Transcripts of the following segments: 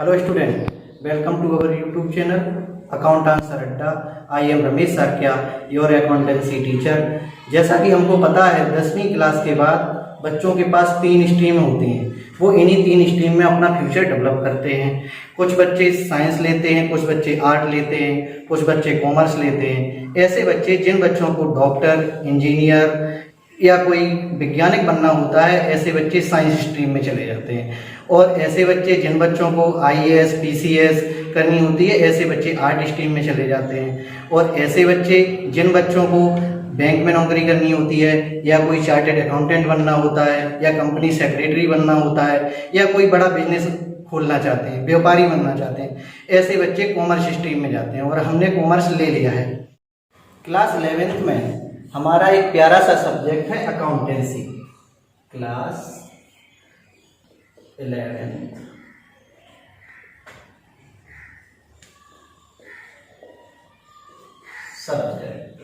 Hello student, welcome to our YouTube channel Account Answer Adda. I am Ramesh Sarkya, your accountancy teacher. जैसा कि हमको पता है 10वीं क्लास के बाद बच्चों के पास 3 स्ट्रीम होती हैं। वो इन्हीं 3 स्ट्रीम में अपना फ्यूचर डेवलप करते हैं। कुछ बच्चे साइंस लेते हैं, कुछ बच्चे आर्ट लेते हैं, कुछ बच्चे कॉमर्स लेते हैं। ऐसे बच्चे जिन बच्चों को डॉक्टर, इंजीनियर या कोई वैज्ञानिक बनना होता है, ऐसे बच्चे साइंस स्ट्रीम में चले जाते हैं। और ऐसे बच्चे जिन बच्चों को आईएएस, पीसीएस करनी होती है, ऐसे बच्चे आर्ट स्ट्रीम में चले जाते हैं। और ऐसे बच्चे जिन बच्चों को बैंक में नौकरी करनी होती है, या कोई चार्टेड अकाउंटेंट बनना होता है, या कंपनी सेक्रेटरी बनना होता है, या कोई बड़ा बिजनेस खोलना चाहते हैं, व्यापारी बनना चाहते हैं, ऐसे बच्चे कॉमर्स स्ट्रीम में जाते हैं। और हमने कॉमर्स ले लिया है। क्लास 11th में हमारा एक प्यारा सा सब्जेक्ट है accountancy. Class 11th subject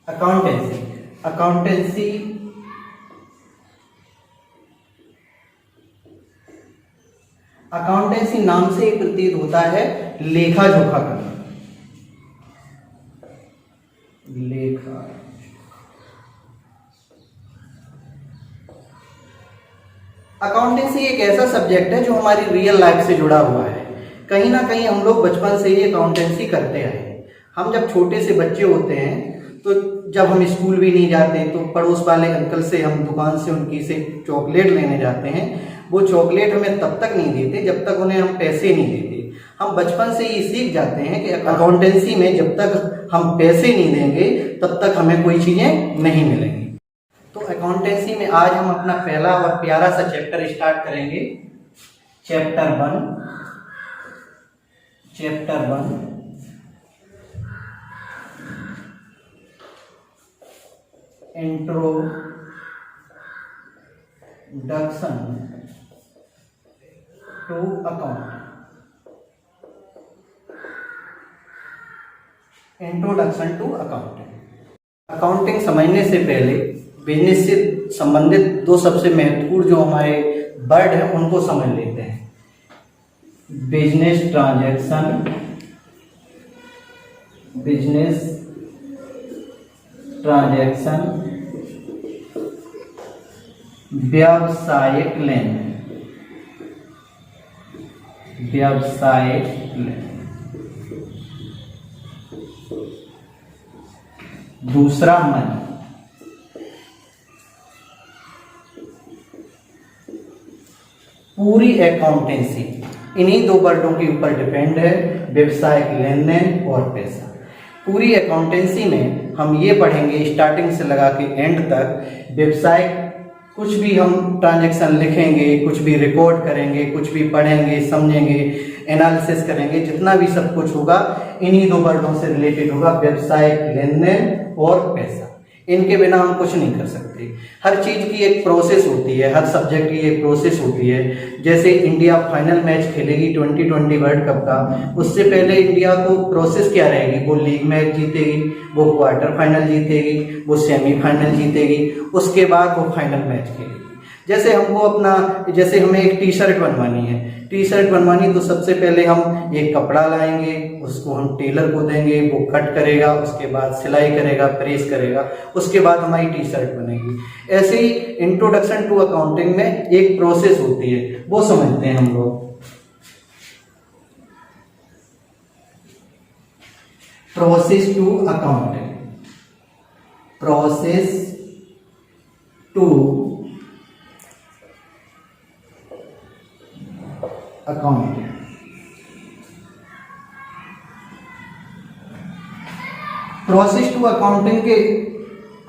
accountancy. Accountancy नाम से ही प्रतीत होता है लेखा जोखा करना। लेखा अकाउंटेंसी एक ऐसा सब्जेक्ट है जो हमारी रियल लाइफ से जुड़ा हुआ है। कहीं ना कहीं हम लोग बचपन से ही अकाउंटेंसी करते आए हैं। हम जब छोटे से बच्चे होते हैं, तो जब हम स्कूल भी नहीं जाते, तो पड़ोस वाले अंकल से हम दुकान से उनकी से चॉकलेट लेने जाते हैं। वो चॉकलेट हमें तब तक नहीं देते जब तक उन्हें हम पैसे नहीं देते। हम बचपन से ही सीख जाते हैं कि अकाउंटेंसी में जब तक हम पैसे नहीं देंगे तब तक हमें कोई चीज़ें नहीं मिलेंगी। तो अकाउंटेंसी में आज हम अपना पहला और प्यारा सा चैप्टर स्टार्ट करेंगे। Chapter one introduction to account. Introduction to accounting. Accounting समझने से पहले बिजनेस से संबंधित 2 सबसे महत्वपूर्ण जो हमारे वर्ड हैं उनको समझ लेते हैं। बिजनेस ट्रांजैक्शन, व्यावसायिक लेन दूसरा मनी। पूरी अकाउंटेंसी इन्हीं 2 वर्डों के ऊपर डिपेंड है, व्यवसायिक लेन देन और पैसा। पूरी अकाउंटेंसी में हम ये पढ़ेंगे स्टार्टिंग से लगा के एंड तक। व्यवसायिक कुछ भी हम ट्रांजैक्शन लिखेंगे, कुछ भी रिकॉर्ड करेंगे, कुछ भी पढ़ेंगे, समझेंगे, एनालिसिस करेंगे, जितना भी सब कुछ होगा इन्हीं 2 वर्डों से रिलेटेड होगा, व्यवसायिक लेन देन और पैसा। इनके बिना हम कुछ नहीं कर सकते। हर चीज़ की एक प्रोसेस होती है, हर सब्जेक्ट की एक प्रोसेस होती है। जैसे इंडिया फाइनल मैच खेलेगी 2020 वर्ल्ड कप का, उससे पहले इंडिया को प्रोसेस क्या रहेगी? वो लीग मैच जीतेगी, वो क्वार्टर फाइनल जीतेगी, वो सेमीफाइनल जीतेगी, उसके बाद वो फाइनल मैच खेलेगी। जैसे हमें एक टी शर्ट बनवानी तो सबसे पहले हम एक कपड़ा लाएंगे, उसको हम टेलर को देंगे, वो कट करेगा, उसके बाद सिलाई करेगा, प्रेस करेगा, उसके बाद हमारी टी शर्ट बनेगी। ऐसे ही इंट्रोडक्शन टू अकाउंटिंग में एक प्रोसेस होती है, वो समझते हैं हम लोग। Process to accounting. Process to accounting के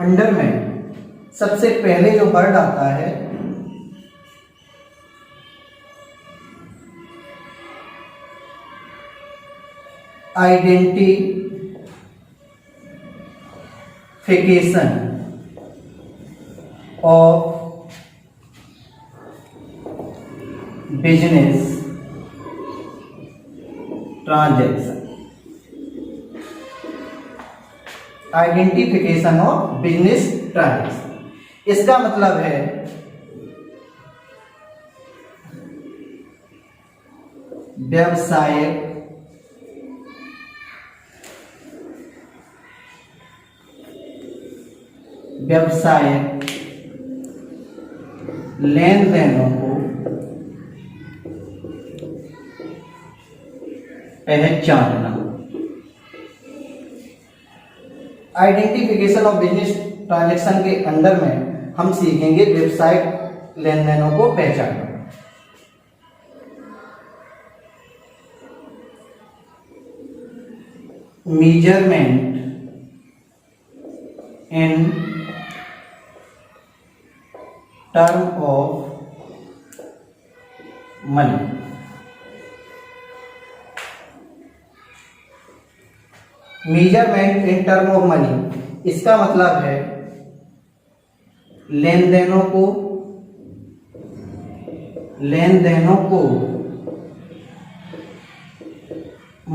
अंडर में सबसे पहले जो वर्ड आता है identification of business transaction. Identification of business transaction. इसका मतलब है व्यवसायिक लेन देनों को पहचानना। आइडेंटिफिकेशन ऑफ बिजनेस ट्रांजैक्शन के अंडर में हम सीखेंगे व्यवसायिक लेन देनों को पहचानना। Measurement in term of money. Measurement in term of money, इसका मतलब है लेन देनों को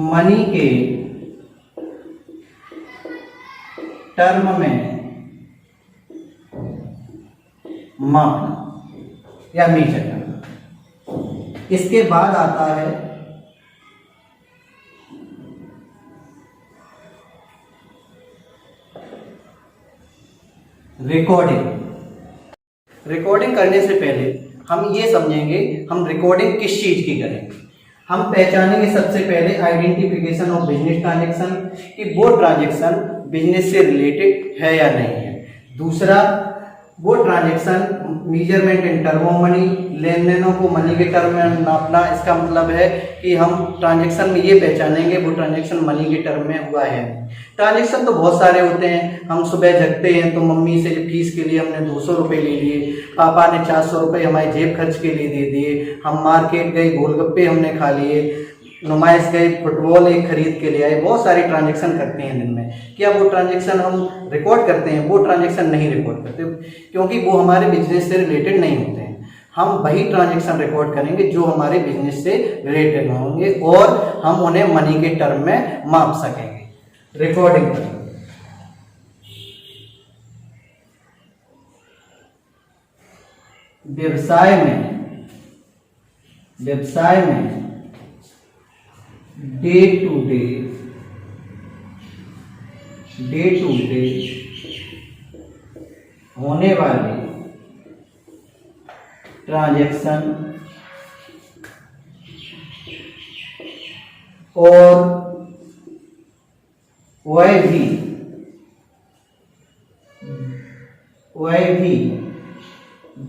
मनी के टर्म में मापना या मेजर करना। इसके बाद आता है रिकॉर्डिंग करने से पहले हम ये समझेंगे हम रिकॉर्डिंग किस चीज की करेंगे। हम पहचानेंगे सबसे पहले आइडेंटिफिकेशन ऑफ बिजनेस ट्रांजैक्शन कि वो ट्रांजैक्शन बिजनेस से रिलेटेड है या नहीं है। दूसरा, वो transaction measurement in term of money, लेन देनों को मनी के टर्म में नापना। इसका मतलब है कि हम ट्रांजैक्शन में ये पहचानेंगे वो ट्रांजैक्शन मनी के टर्म में हुआ है। ट्रांजैक्शन तो बहुत सारे होते हैं। हम सुबह जगते हैं तो मम्मी से फीस के लिए हमने 200 रुपये ले लिए, पापा ने 400 रुपये हमारे जेब खर्च के लिए दे दिए, हम मार्केट गए गोलगप्पे हमने खा लिए, नुमाइश गए फुटबॉल एक खरीद के ले आए। बहुत सारी ट्रांजैक्शन करते हैं दिन में। क्या वो ट्रांजैक्शन हम रिकॉर्ड करते हैं? वो ट्रांजैक्शन नहीं रिकॉर्ड करते क्योंकि वो हमारे बिजनेस से रिलेटेड नहीं होते हैं। हम वही ट्रांजैक्शन रिकॉर्ड करेंगे जो हमारे बिजनेस से रिलेटेड होंगे और हम उन्हें मनी के टर्म में माप सकेंगे। रिकॉर्डिंग व्यवसाय में डे टू डे होने वाले ट्रांजैक्शन और वह भी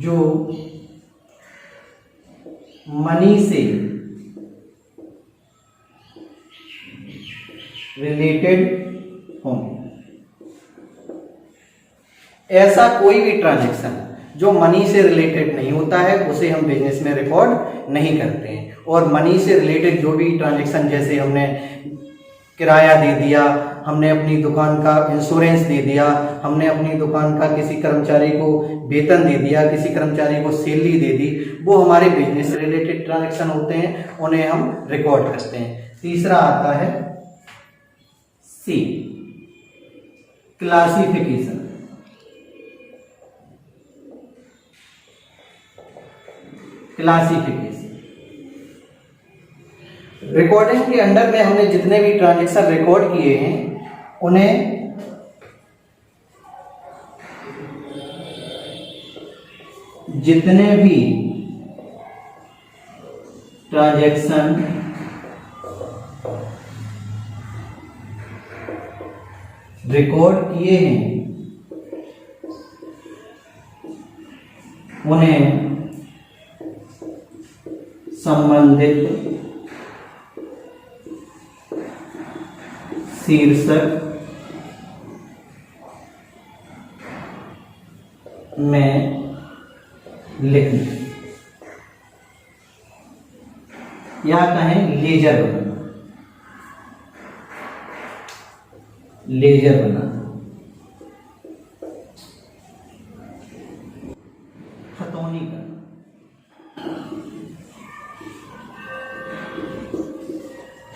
जो मनी से रिलेटेड होंगे। ऐसा कोई भी ट्रांजैक्शन जो मनी से रिलेटेड नहीं होता है उसे हम बिजनेस में रिकॉर्ड नहीं करते हैं। और मनी से रिलेटेड जो भी ट्रांजैक्शन, जैसे हमने किराया दे दिया, हमने अपनी दुकान का इंश्योरेंस दे दिया, हमने अपनी दुकान का किसी कर्मचारी को वेतन दे दिया, किसी कर्मचारी को सैलरी दे दी, वो हमारे बिजनेस से रिलेटेड ट्रांजैक्शन होते हैं, उन्हें हम रिकॉर्ड करते हैं। तीसरा आता है सी, क्लासिफिकेशन। रिकॉर्डिंग के अंडर में हमने जितने भी ट्रांजैक्शन रिकॉर्ड किए हैं उन्हें जितने भी ट्रांजैक्शन रिकॉर्ड किए हैं उन्हें संबंधित शीर्षक में लिखना या कहें लेजर बनाना। खतौनी करना।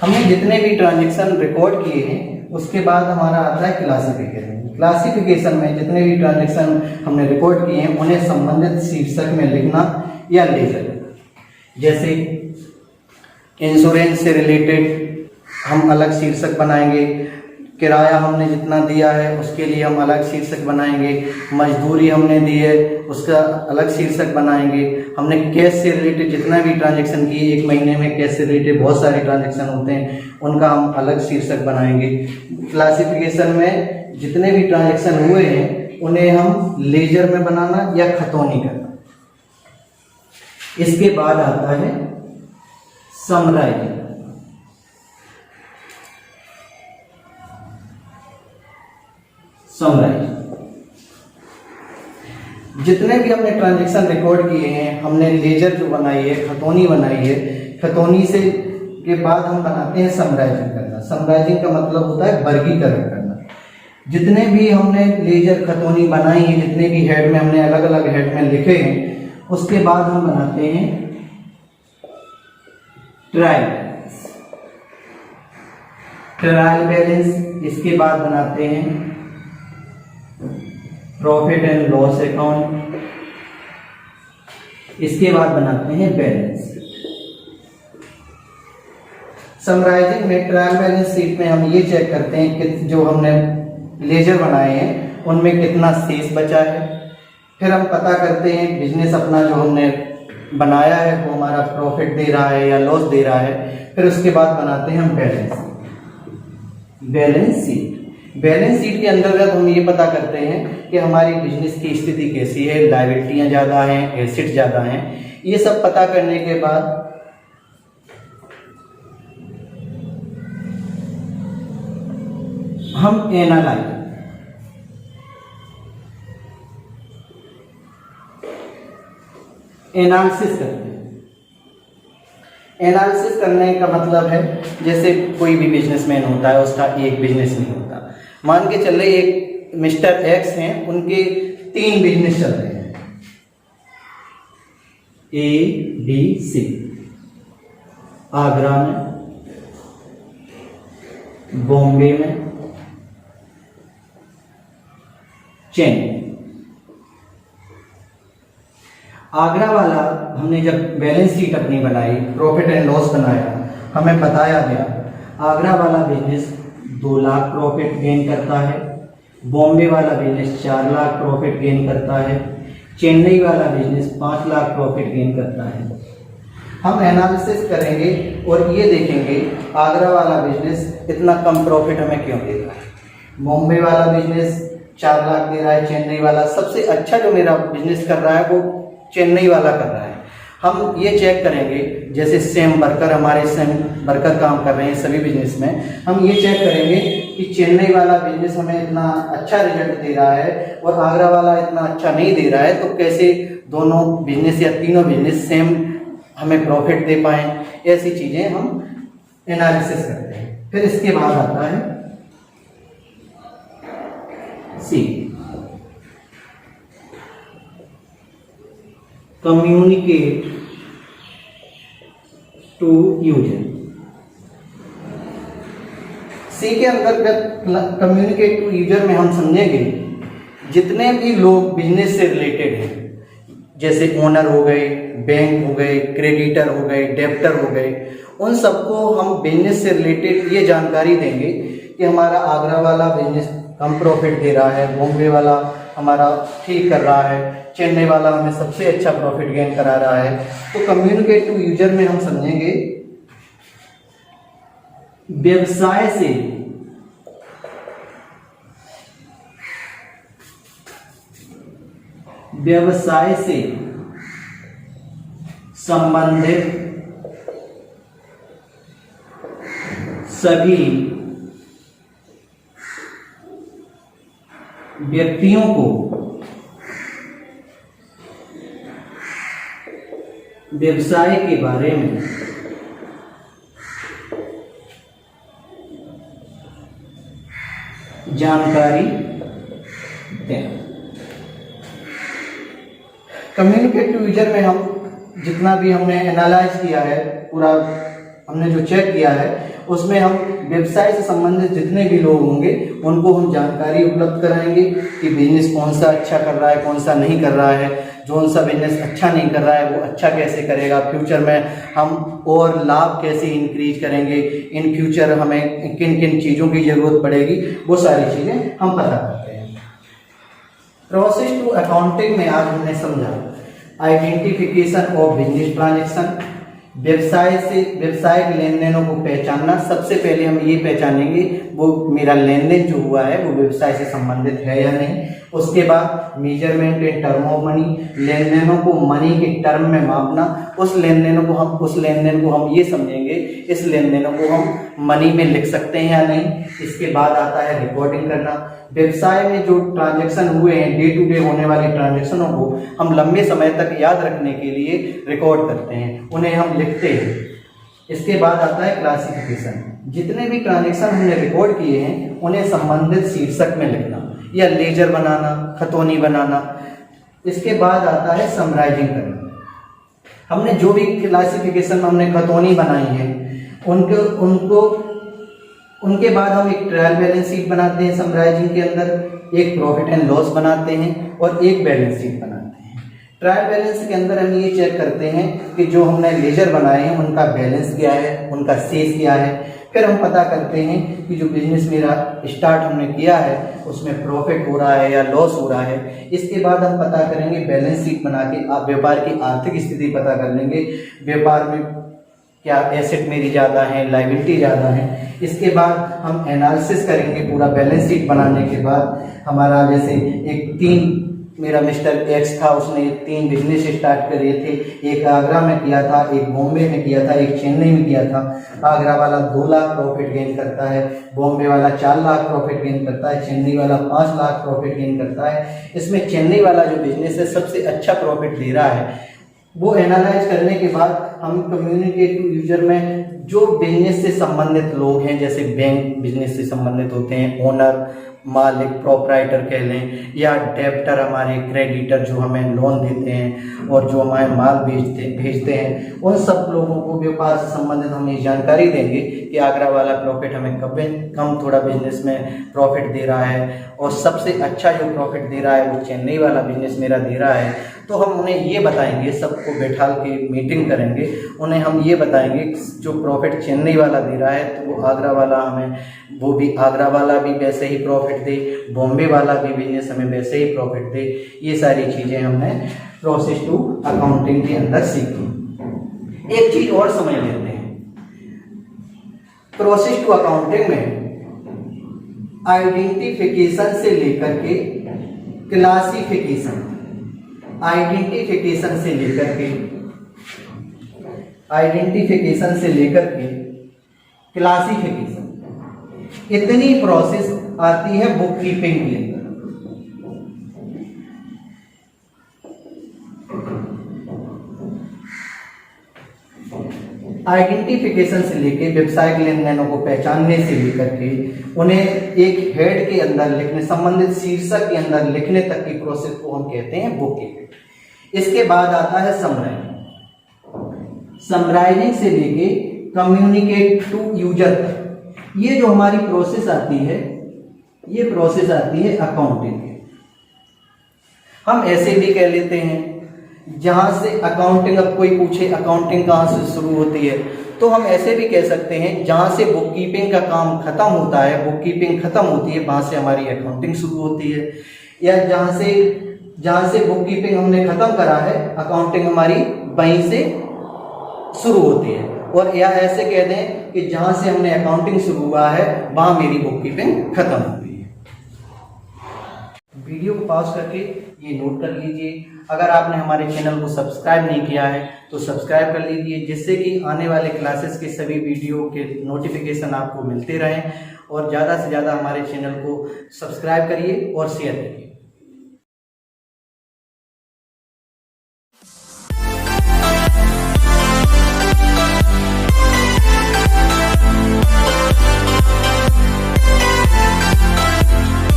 हमने जितने भी ट्रांजैक्शन रिकॉर्ड किए हैं उसके बाद हमारा आता है क्लासिफिकेशन। क्लासिफिकेशन में जितने भी ट्रांजैक्शन हमने रिकॉर्ड किए हैं उन्हें संबंधित शीर्षक में लिखना या लेजर। जैसे इंश्योरेंस से रिलेटेड हम अलग शीर्षक बनाएंगे, किराया हमने जितना दिया है उसके लिए हम अलग शीर्षक बनाएंगे, मजदूरी हमने दी है उसका अलग शीर्षक बनाएंगे, हमने कैश से रिलेटेड जितना भी ट्रांजैक्शन किए, एक महीने में कैश से रिलेटेड बहुत सारे ट्रांजैक्शन होते हैं, उनका हम अलग शीर्षक बनाएंगे। क्लासिफिकेशन में जितने भी ट्रांजैक्शन हुए हैं उन्हें हम लेजर में बनाना या खतौनी करना। इसके बाद आता है समराइजिंग। जितने भी हमने ट्रांजैक्शन रिकॉर्ड किए हैं, हमने लेजर जो बनाई है, खतौनी बनाई है, खतौनी से के बाद हम बनाते हैं समराइजिंग करना। समराइजिंग का मतलब होता है वर्गीकरण करना। जितने भी हमने लेजर खतौनी बनाई है, जितने भी हेड में हमने अलग अलग हेड में लिखे हैं, उसके बाद हम बनाते हैं ट्रायल बैलेंस। इसके बाद बनाते हैं प्रॉफिट एंड लॉस अकाउंट। इसके बाद बनाते हैं बैलेंस। समराइजिंग में ट्रायल बैलेंस शीट में हम ये चेक करते हैं कि जो हमने लेजर बनाए हैं उनमें कितना शेष बचा है। फिर हम पता करते हैं बिजनेस अपना जो हमने बनाया है वो हमारा प्रॉफिट दे रहा है या लॉस दे रहा है। फिर उसके बाद बनाते हैं हम बैलेंस शीट। बैलेंस शीट के अंतर्गत हम ये पता करते हैं कि हमारी बिजनेस की स्थिति कैसी है, लायबिलिटियां ज़्यादा हैं, एसेट ज़्यादा हैं। ये सब पता करने के बाद हम एनालिसिस करते हैं। एनालिसिस करने का मतलब है जैसे कोई भी बिजनेसमैन होता है, उसका एक बिजनेस नहीं होता। मान के चल रहे एक मिस्टर एक्स हैं, उनके 3 बिजनेस चल रहे हैं, ABC, आगरा में, बॉम्बे में, चेन्नई। आगरा वाला हमने जब बैलेंस शीट अपनी बनाई, प्रॉफिट एंड लॉस बनाया, हमें बताया गया आगरा वाला बिजनेस 2 लाख प्रॉफिट गेन करता है, बॉम्बे वाला बिजनेस 4 लाख प्रॉफिट गेन करता है, चेन्नई वाला बिजनेस 5 लाख प्रॉफिट गेन करता है। हम एनालिसिस करेंगे और ये देखेंगे आगरा वाला बिजनेस इतना कम प्रॉफिट हमें क्यों दे रहा है, बॉम्बे वाला बिजनेस 4 लाख दे रहा है, चेन्नई वाला सबसे अच्छा जो मेरा बिजनेस कर रहा है वो चेन्नई वाला कर रहा है। हम ये चेक करेंगे, जैसे सेम वर्कर, हमारे सेम वर्कर काम कर रहे हैं सभी बिजनेस में, हम ये चेक करेंगे कि चेन्नई वाला बिजनेस हमें इतना अच्छा रिजल्ट दे रहा है और आगरा वाला इतना अच्छा नहीं दे रहा है, तो कैसे दोनों बिजनेस या तीनों बिजनेस सेम हमें प्रॉफिट दे पाएँ। ऐसी चीज़ें हम एनालिसिस करते हैं। फिर इसके बाद आता है सी, कम्युनिकेट टू यूजर। सी के अंतर्गत कम्युनिकेट टू यूजर में हम समझेंगे जितने भी लोग बिजनेस से रिलेटेड हैं, जैसे ओनर हो गए, बैंक हो गए, क्रेडिटर हो गए, डेब्टर हो गए, उन सबको हम बिजनेस से रिलेटेड ये जानकारी देंगे कि हमारा आगरा वाला बिजनेस कम प्रॉफिट दे रहा है, बॉम्बे वाला हमारा ठीक कर रहा है, चेन्नई वाला हमें सबसे अच्छा प्रॉफिट गेन करा रहा है। तो कम्युनिकेट टू यूजर में हम समझेंगे व्यवसाय से संबंधित सभी व्यक्तियों को व्यवसाय के बारे में जानकारी दें। कम्युनिकेट टू यूजर में हम जितना भी हमने एनालाइज किया है, पूरा हमने जो चेक किया है, उसमें हम व्यवसाय से संबंधित जितने भी लोग होंगे उनको हम जानकारी उपलब्ध कराएंगे कि बिजनेस कौन सा अच्छा कर रहा है, कौन सा नहीं कर रहा है। जोन सा बिजनेस अच्छा नहीं कर रहा है वो अच्छा कैसे करेगा, फ्यूचर में हम और लाभ कैसे इंक्रीज करेंगे, इन फ्यूचर हमें किन किन चीज़ों की ज़रूरत पड़ेगी, वो सारी चीज़ें हम पता करते हैं। प्रोसेस टू अकाउंटिंग में आज हमने समझा आइडेंटिफिकेशन ऑफ बिजनेस ट्रांजैक्शन, व्यवसायिक लेन देनों को पहचानना। सबसे पहले हम ये पहचानेंगे वो मेरा लेन देन जो हुआ है वो व्यवसाय से संबंधित है या नहीं। उसके बाद measurement in term of money, लेन देनों को मनी के टर्म में मापना। उस लेन देन को हम ये समझेंगे इस लेन देनों को हम मनी में लिख सकते हैं या नहीं। इसके बाद आता है रिकॉर्डिंग करना। व्यवसाय में जो ट्रांजैक्शन हुए हैं, डे टू डे होने वाली ट्रांजैक्शनों को हम लंबे समय तक याद रखने के लिए रिकॉर्ड करते हैं, उन्हें हम लिखते हैं। इसके बाद आता है क्लासिफिकेशन। जितने भी ट्रांजैक्शन हमने रिकॉर्ड किए हैं उन्हें संबंधित शीर्षक में लिखना या लेजर बनाना, खतौनी बनाना। इसके बाद आता है समराइजिंग करना। हमने जो भी क्लासिफिकेशन में हमने खतौनी बनाई है उनके बाद हम एक ट्रायल बैलेंस शीट बनाते हैं, समराइजिंग के अंदर एक प्रॉफिट एंड लॉस बनाते हैं और एक बैलेंस शीट बनाते हैं। ट्रायल बैलेंस के अंदर हम ये चेक करते हैं कि जो हमने लेजर बनाए हैं उनका बैलेंस क्या है, उनका शेष क्या है। फिर हम पता करते हैं कि जो बिजनेस मेरा स्टार्ट हमने किया है उसमें प्रॉफिट हो रहा है या लॉस हो रहा है। इसके बाद हम पता करेंगे बैलेंस शीट बना के व्यापार की आर्थिक स्थिति पता कर लेंगे, व्यापार में क्या एसेट मेरी ज़्यादा है, लायबिलिटी ज़्यादा है। इसके बाद हम एनालिसिस करेंगे पूरा बैलेंस शीट बनाने के बाद। हमारा जैसे मेरा मिस्टर एक्स था, उसने 3 बिजनेस स्टार्ट करे थे, एक आगरा में किया था, एक बॉम्बे में किया था, एक चेन्नई में किया था। आगरा वाला 2 लाख प्रॉफिट गेन करता है, बॉम्बे वाला 4 लाख प्रॉफिट गेन करता है, चेन्नई वाला 5 लाख प्रॉफिट गेन करता है। इसमें चेन्नई वाला जो बिजनेस है सबसे अच्छा प्रॉफिट दे रहा है। वो एनालाइज करने के बाद हम कम्युनिकेट टू यूजर में जो बिजनेस से संबंधित लोग हैं, जैसे बैंक बिजनेस से संबंधित होते हैं, ओनर, मालिक, प्रोपराइटर कह लें, या डेब्टर हमारे क्रेडिटर जो हमें लोन देते हैं और जो हमारे माल भेजते हैं, उन सब लोगों को व्यापार से संबंधित हम ये जानकारी देंगे कि आगरा वाला प्रॉफिट हमें कम थोड़ा बिजनेस में प्रॉफिट दे रहा है और सबसे अच्छा जो प्रॉफिट दे रहा है वो चेन्नई वाला बिजनेस मेरा दे रहा है। तो हम उन्हें ये बताएंगे, सबको बैठा के मीटिंग करेंगे, उन्हें हम ये बताएंगे जो प्रॉफिट चेन्नई वाला दे रहा है तो वो आगरा वाला आगरा वाला भी वैसे ही प्रॉफिट दे, बॉम्बे वाला भी बिजनेस हमें वैसे ही प्रॉफिट दे। ये सारी चीज़ें हमने प्रोसेस टू अकाउंटिंग के अंदर सीखी। एक चीज़ और समझ लेते हैं, प्रोसेस टू अकाउंटिंग में आइडेंटिफिकेशन से लेकर के क्लासिफिकेशन, आइडेंटिफिकेशन से लेकर के क्लासिफिकेशन, इतनी प्रोसेस आती है बुक कीपिंग के अंदर। आइडेंटिफिकेशन से लेके व्यवसायिक लेन देनों को पहचानने से लेकर के उन्हें एक हेड के अंदर लिखने, संबंधित शीर्षक के अंदर लिखने तक की प्रोसेस को हम कहते हैं बुक कीपिंग। इसके बाद आता है समराइजिंग। समराइजिंग से लेके कम्युनिकेट टू यूजर तक, ये जो हमारी प्रोसेस आती है, ये प्रोसेस आती है अकाउंटिंग की। हम ऐसे भी कह लेते हैं, जहां से अकाउंटिंग, अब कोई पूछे अकाउंटिंग कहाँ से शुरू होती है, तो हम ऐसे भी कह सकते हैं जहां से बुक कीपिंग का काम खत्म होता है, बुक कीपिंग खत्म होती है, वहां से हमारी अकाउंटिंग शुरू होती है। या जहां से बुक कीपिंग हमने खत्म करा है, अकाउंटिंग हमारी वहीं से शुरू होती है। और या ऐसे कह दें कि जहां से हमने अकाउंटिंग शुरू हुआ है वहां मेरी बुक कीपिंग खत्म हो गई है। वीडियो को पॉज करके ये नोट कर लीजिए। अगर आपने हमारे चैनल को सब्सक्राइब नहीं किया है तो सब्सक्राइब कर लीजिए, जिससे कि आने वाले क्लासेस के सभी वीडियो के नोटिफिकेशन आपको मिलते रहें। और ज़्यादा से ज़्यादा हमारे चैनल को सब्सक्राइब करिए और शेयर करिए।